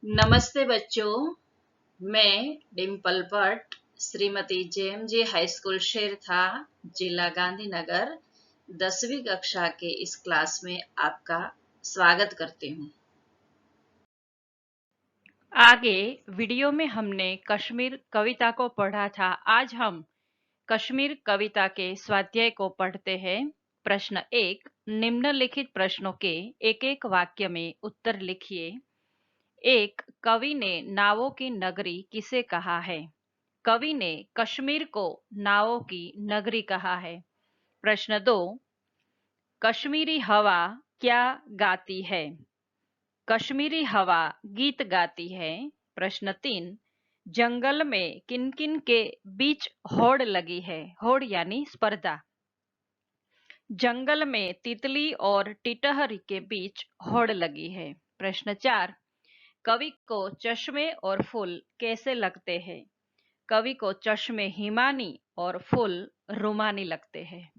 नमस्ते बच्चों, मैं डिम्पल भट्ट श्रीमती जेएमजे हाई स्कूल शेरथा, जिला गांधीनगर 10वीं कक्षा के इस क्लास में आपका स्वागत करती हूँ। आगे वीडियो में हमने कश्मीर कविता को पढ़ा था। आज हम कश्मीर कविता के स्वाध्याय को पढ़ते हैं। प्रश्न 1, निम्नलिखित प्रश्नों के एक एक वाक्य में उत्तर लिखिए। 1, कवि ने नावों की नगरी किसे कहा है? कवि ने कश्मीर को नावों की नगरी कहा है। प्रश्न 2, कश्मीरी हवा क्या गाती है? कश्मीरी हवा गीत गाती है। प्रश्न 3, जंगल में किन किन के बीच होड़ लगी है? होड़ यानी स्पर्धा। जंगल में तितली और टिटहरी के बीच होड़ लगी है। प्रश्न 4, कवि को चश्मे और फूल कैसे लगते हैं? कवि को चश्मे हिमानी और फूल रुमानी लगते हैं।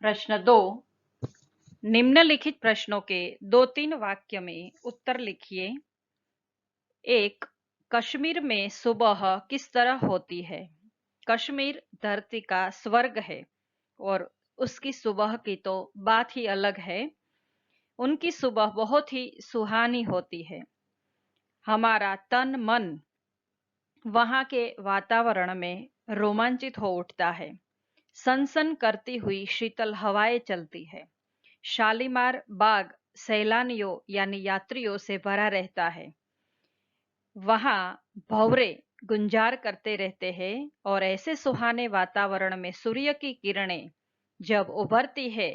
प्रश्न 2, निम्नलिखित प्रश्नों के 2-3 वाक्य में उत्तर लिखिए। 1, कश्मीर में सुबह किस तरह होती है? कश्मीर धरती का स्वर्ग है और उसकी सुबह की तो बात ही अलग है। उनकी सुबह बहुत ही सुहानी होती है। हमारा तन मन वहां के वातावरण में रोमांचित हो उठता है। सनसन करती हुई शीतल हवाएं चलती है। शालीमार बाग सैलानियों यानी यात्रियों से भरा रहता है। वहां भंवरे गुंजार करते रहते हैं और ऐसे सुहाने वातावरण में सूर्य की किरणें जब उभरती है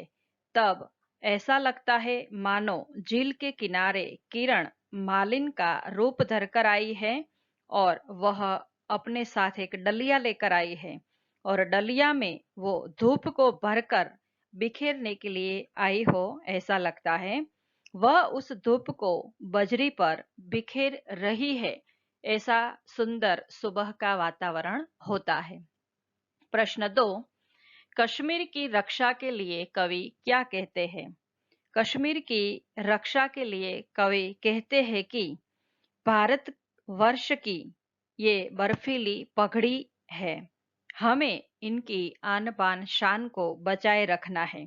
तब ऐसा लगता है मानो झील के किनारे किरण मालिन का रूप धरकर आई है और वह अपने साथ एक डलिया लेकर आई है और डलिया में वो धूप को भरकर बिखेरने के लिए आई हो, ऐसा लगता है। वह उस धूप को बजरी पर बिखेर रही है। ऐसा सुंदर सुबह का वातावरण होता है। प्रश्न 2, कश्मीर की रक्षा के लिए कवि क्या कहते हैं? कश्मीर की रक्षा के लिए कवि कहते हैं कि भारत वर्ष की ये बर्फीली पगड़ी है। हमें इनकी आन बान शान को बचाए रखना है।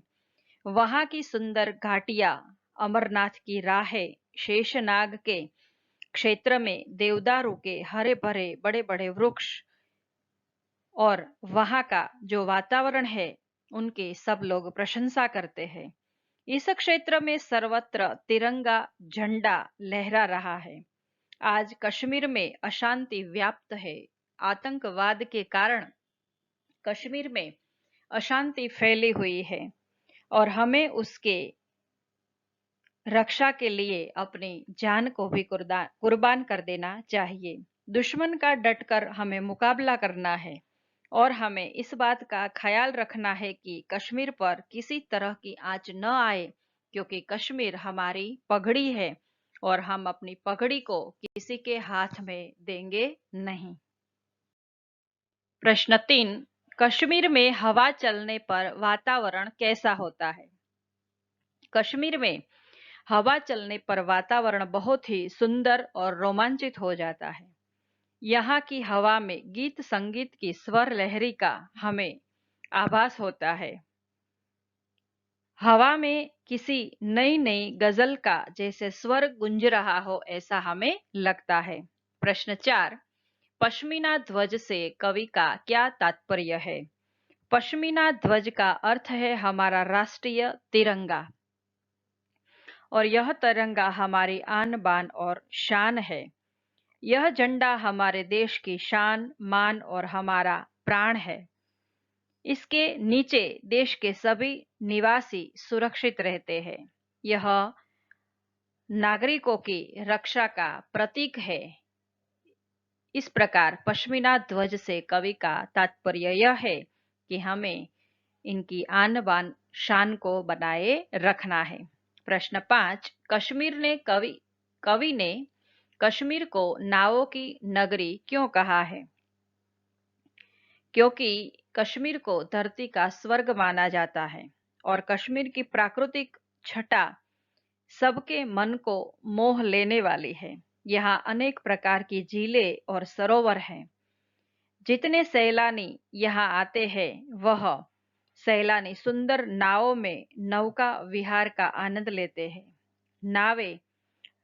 वहां की सुंदर घाटियां, अमरनाथ की राहें, शेषनाग के क्षेत्र में देवदारू के हरे भरे बड़े बड़े वृक्ष और वहां का जो वातावरण है उनके सब लोग प्रशंसा करते हैं। इस क्षेत्र में सर्वत्र तिरंगा झंडा लहरा रहा है। आज कश्मीर में अशांति व्याप्त है। आतंकवाद के कारण कश्मीर में अशांति फैली हुई है और हमें उसके रक्षा के लिए अपनी जान को भी कुर्बान कर देना चाहिए। दुश्मन का डटकर हमें मुकाबला करना है और हमें इस बात का ख्याल रखना है कि कश्मीर पर किसी तरह की आंच न आए, क्योंकि कश्मीर हमारी पगड़ी है और हम अपनी पगड़ी को किसी के हाथ में देंगे नहीं। प्रश्न 3, कश्मीर में हवा चलने पर वातावरण कैसा होता है? कश्मीर में हवा चलने पर वातावरण बहुत ही सुंदर और रोमांचित हो जाता है। यहाँ की हवा में गीत संगीत की स्वर लहरी का हमें आभास होता है। हवा में किसी नई नई गजल का जैसे स्वर गुंज रहा हो, ऐसा हमें लगता है। प्रश्न 4, पश्मीना ध्वज से कवि का क्या तात्पर्य है? पश्मीना ध्वज का अर्थ है हमारा राष्ट्रीय तिरंगा और यह तिरंगा हमारी आन बान और शान है। यह झंडा हमारे देश की शान, मान और हमारा प्राण है। इसके नीचे देश के सभी निवासी सुरक्षित रहते हैं। यह नागरिकों की रक्षा का प्रतीक है। इस प्रकार पश्मीना ध्वज से कवि का तात्पर्य यह है कि हमें इनकी आन बान शान को बनाए रखना है। प्रश्न 5, कवि ने कश्मीर को नावों की नगरी क्यों कहा है? क्योंकि कश्मीर को धरती का स्वर्ग माना जाता है और कश्मीर की प्राकृतिक छटा सबके मन को मोह लेने वाली है। यहाँ अनेक प्रकार की झीलें और सरोवर हैं। जितने सैलानी यहाँ आते हैं वह सैलानी सुंदर नावों में नौका विहार का आनंद लेते हैं। नावें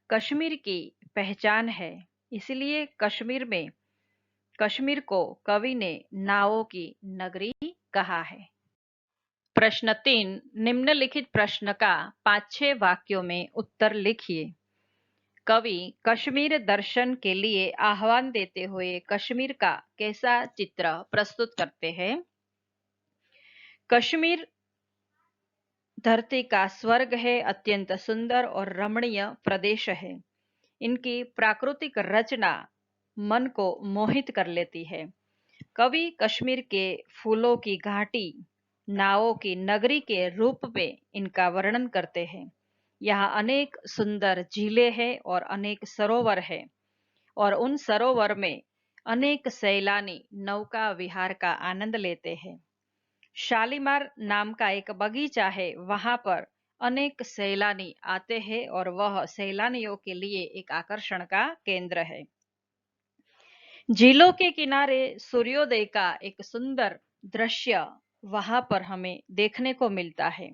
कश्मीर की पहचान है, इसलिए कश्मीर को कवि ने नावों की नगरी कहा है। प्रश्न 3, निम्नलिखित प्रश्न का 5-6 वाक्यों में उत्तर लिखिए। कवि कश्मीर दर्शन के लिए आह्वान देते हुए कश्मीर का कैसा चित्र प्रस्तुत करते हैं? कश्मीर धरती का स्वर्ग है, अत्यंत सुंदर और रमणीय प्रदेश है। इनकी प्राकृतिक रचना मन को मोहित कर लेती है। कवि कश्मीर के फूलों की घाटी, नावों की नगरी के रूप में इनका वर्णन करते हैं। यहाँ अनेक सुंदर झीलें हैं और अनेक सरोवर हैं और उन सरोवर में अनेक सैलानी नौका विहार का आनंद लेते हैं। शालीमार नाम का एक बगीचा है, वहां पर अनेक सैलानी आते हैं और वह सैलानियों के लिए एक आकर्षण का केंद्र है। झीलों के किनारे सूर्योदय का एक सुंदर दृश्य वहां पर हमें देखने को मिलता है।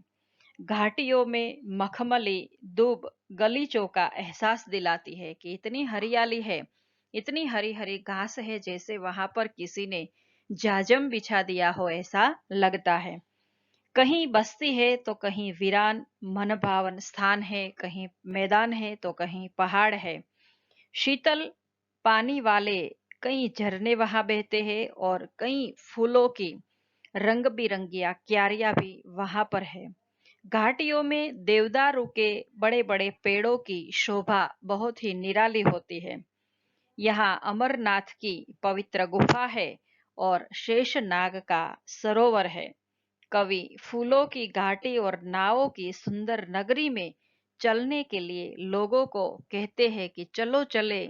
घाटियों में मखमली दूब गलीचों का एहसास दिलाती है कि इतनी हरियाली है, इतनी हरी हरी घास है, जैसे वहां पर किसी ने जाजम बिछा दिया हो ऐसा लगता है। कहीं बस्ती है तो कहीं वीरान मनभावन स्थान है, कहीं मैदान है तो कहीं पहाड़ है। शीतल पानी वाले कई झरने वहां बहते हैं और कई फूलों की रंग बिरंगिया क्यारियां भी वहां पर है। घाटियों में देवदारू के बड़े बड़े पेड़ों की शोभा बहुत ही निराली होती है। यहाँ अमरनाथ की पवित्र गुफा है और शेषनाग का सरोवर है। कवि फूलों की घाटी और नावों की सुंदर नगरी में चलने के लिए लोगों को कहते हैं कि चलो चले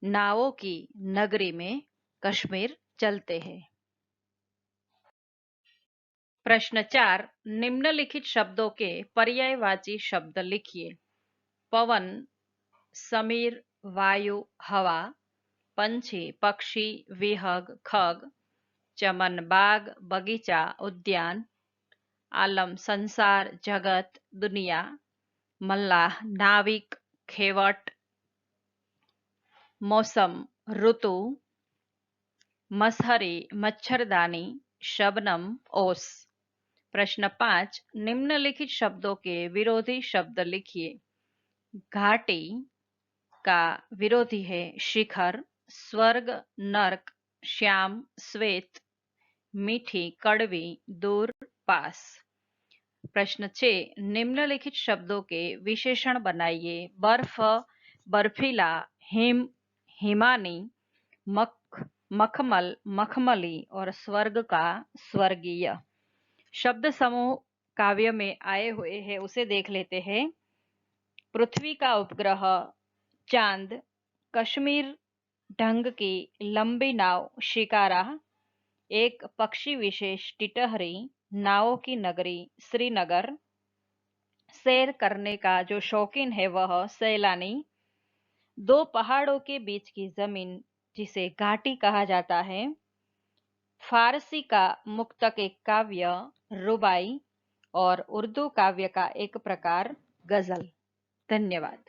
नावों की नगरी में कश्मीर चलते हैं। प्रश्न 4, निम्नलिखित शब्दों के पर्यायवाची शब्द लिखिए। पवन, समीर, वायु, हवा, पंछी, पक्षी, विहग, खग, चमन, बाग, बगीचा, उद्यान, आलम, संसार, जगत, दुनिया, मल्लाह, नाविक, खेवट, मौसम, ऋतु, मसहरी, मच्छरदानी, शबनम, ओस। प्रश्न 5, निम्नलिखित शब्दों के विरोधी शब्द लिखिए। घाटी का विरोधी है शिखर, स्वर्ग, नर्क, श्याम, श्वेत, मीठी, कड़वी, दूर, पास। प्रश्न 6, निम्नलिखित शब्दों के विशेषण बनाइए। बर्फ, बर्फीला, हिम, हिमानी, मखमल, मखमली और स्वर्ग का स्वर्गीय। शब्द समूह काव्य में आए हुए हैं, उसे देख लेते हैं। पृथ्वी का उपग्रह, चांद, कश्मीर ढंग की लंबी नाव शिकारा, एक पक्षी विशेष टिटहरी, नावों की नगरी श्रीनगर, सैर करने का जो शौकीन है वह सैलानी, दो पहाड़ों के बीच की जमीन जिसे घाटी कहा जाता है, फारसी का मुक्तक एक काव्य रुबाई और उर्दू काव्य का एक प्रकार गजल। धन्यवाद।